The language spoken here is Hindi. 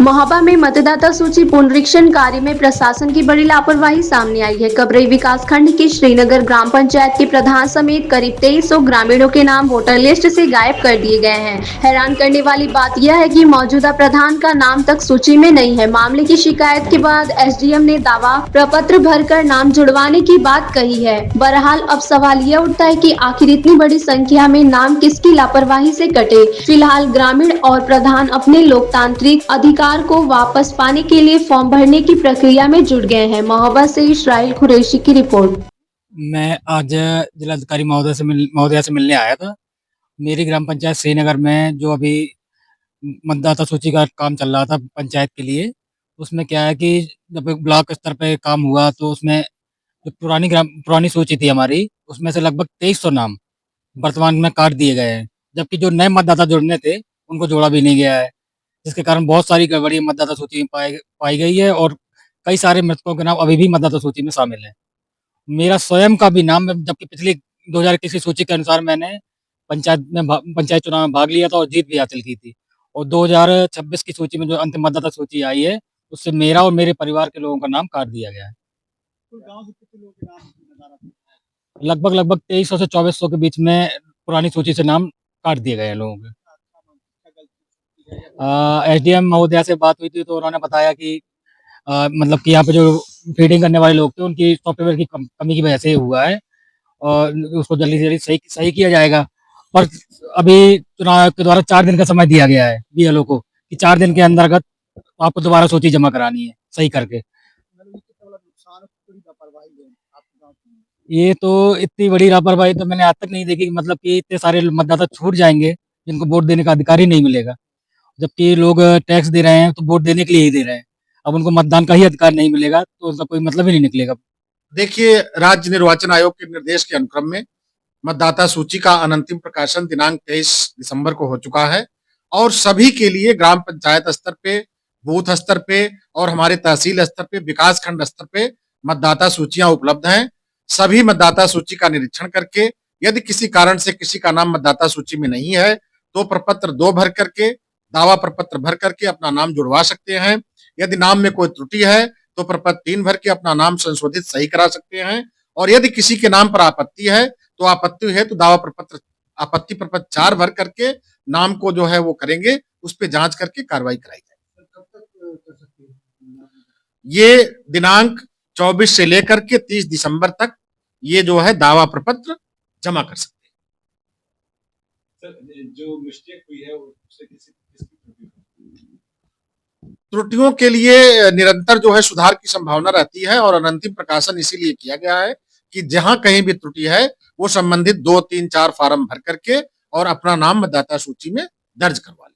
महोबा में मतदाता सूची पुनरीक्षण कार्य में प्रशासन की बड़ी लापरवाही सामने आई है। कबरई विकासखंड की श्रीनगर ग्राम पंचायत के प्रधान समेत करीब 2300 ग्रामीणों के नाम वोटर लिस्ट से गायब कर दिए गए हैं। हैरान करने वाली बात यह है कि मौजूदा प्रधान का नाम तक सूची में नहीं है। मामले की शिकायत के बाद एसडीएम ने दावा प्रपत्र भरकर नाम जुड़वाने की बात कही है। बहरहाल अब सवाल यह उठता है कि आखिर इतनी बड़ी संख्या में नाम किसकी लापरवाही से कटे। फिलहाल ग्रामीण और प्रधान अपने लोकतांत्रिक अधिकार को वापस पाने के लिए फॉर्म भरने की प्रक्रिया में जुट गए हैं। महोबा से इस्राइल कुरैशी की रिपोर्ट। मैं आज जिलाधिकारी महोदया से मिलने आया था। मेरी ग्राम पंचायत श्रीनगर में जो अभी मतदाता सूची का काम चल रहा था पंचायत के लिए, उसमें क्या है कि जब ब्लॉक स्तर पे काम हुआ तो उसमें जो पुरानी सूची थी हमारी, उसमें से लगभग 2300 नाम वर्तमान में काट दिए गए हैं, जबकि जो नए मतदाता जुड़ने थे उनको जोड़ा भी नहीं गया है, जिसके कारण बहुत सारी गड़बड़ी मतदाता सूची में पाई गई है और कई सारे मृतकों के नाम अभी भी मतदाता सूची में शामिल है। मेरा स्वयं का भी नाम, जबकि पिछली 2021 की सूची के अनुसार मैंने पंचायत चुनाव में भाग लिया था और जीत भी हासिल की थी, और 2026 की सूची में जो अंतिम मतदाता सूची आई है, उससे मेरा और मेरे परिवार के लोगों का नाम काट दिया गया है। लगभग 2300 से 2400 के बीच में पुरानी सूची से नाम काट दिए गए हैं लोगों के। एसडीएम महोदया से बात हुई थी तो उन्होंने बताया कि मतलब कि यहाँ पे जो फीडिंग करने वाले लोग थे उनकी सॉफ्टवेयर की कमी की वजह से हुआ है और उसको जल्दी से जल्दी सही किया जाएगा। पर अभी चुनाव आयोग के द्वारा 4 दिन का समय दिया गया है बीएलओ को कि 4 दिन के अंतर्गत आपको दोबारा सूची जमा करानी है सही करके। ये तो इतनी बड़ी लापरवाही तो मैंने आज तक नहीं देखी, मतलब कि इतने सारे मतदाता छूट जाएंगे जिनको वोट देने का अधिकार ही नहीं मिलेगा, जबकि लोग टैक्स दे रहे हैं तो वोट देने के लिए ही दे रहे हैं। अब उनको मतदान का ही अधिकार नहीं मिलेगा तो उसका कोई मतलब ही नहीं निकलेगा। देखिए, राज्य निर्वाचन आयोग के निर्देश के अनुक्रम में मतदाता सूची का अनंतिम प्रकाशन दिनांक 23 दिसंबर को हो चुका है और सभी के लिए ग्राम पंचायत स्तर पे, बूथ स्तर पे और हमारे तहसील स्तर पे, विकास खंड स्तर पे मतदाता सूचियां उपलब्ध हैं। सभी मतदाता सूची का निरीक्षण करके यदि किसी कारण से किसी का नाम मतदाता सूची में नहीं है तो प्रपत्र 2 भर करके, दावा प्रपत्र भर करके अपना नाम जुड़वा सकते हैं। यदि नाम में कोई त्रुटि है तो प्रपत्र 3 भर के अपना नाम संशोधित सही करा सकते हैं और यदि किसी के नाम पर आपत्ति है तो आपत्ति है तो आपत्ति प्रपत्र 4 भर करके नाम को जो है वो करेंगे, उस पे जांच करके कार्रवाई कराई जाएगी। ये दिनांक 24 से लेकर के 30 दिसंबर तक ये जो है दावा प्रपत्र जमा कर सकते हैं। सर, जो मिस्टेक हुई है उससे किसकी त्रुटियों के लिए निरंतर जो है सुधार की संभावना रहती है और अनंतिम प्रकाशन इसीलिए किया गया है कि जहां कहीं भी त्रुटि है वो संबंधित 2, 3, 4 फार्म भर करके और अपना नाम मतदाता सूची में दर्ज करवा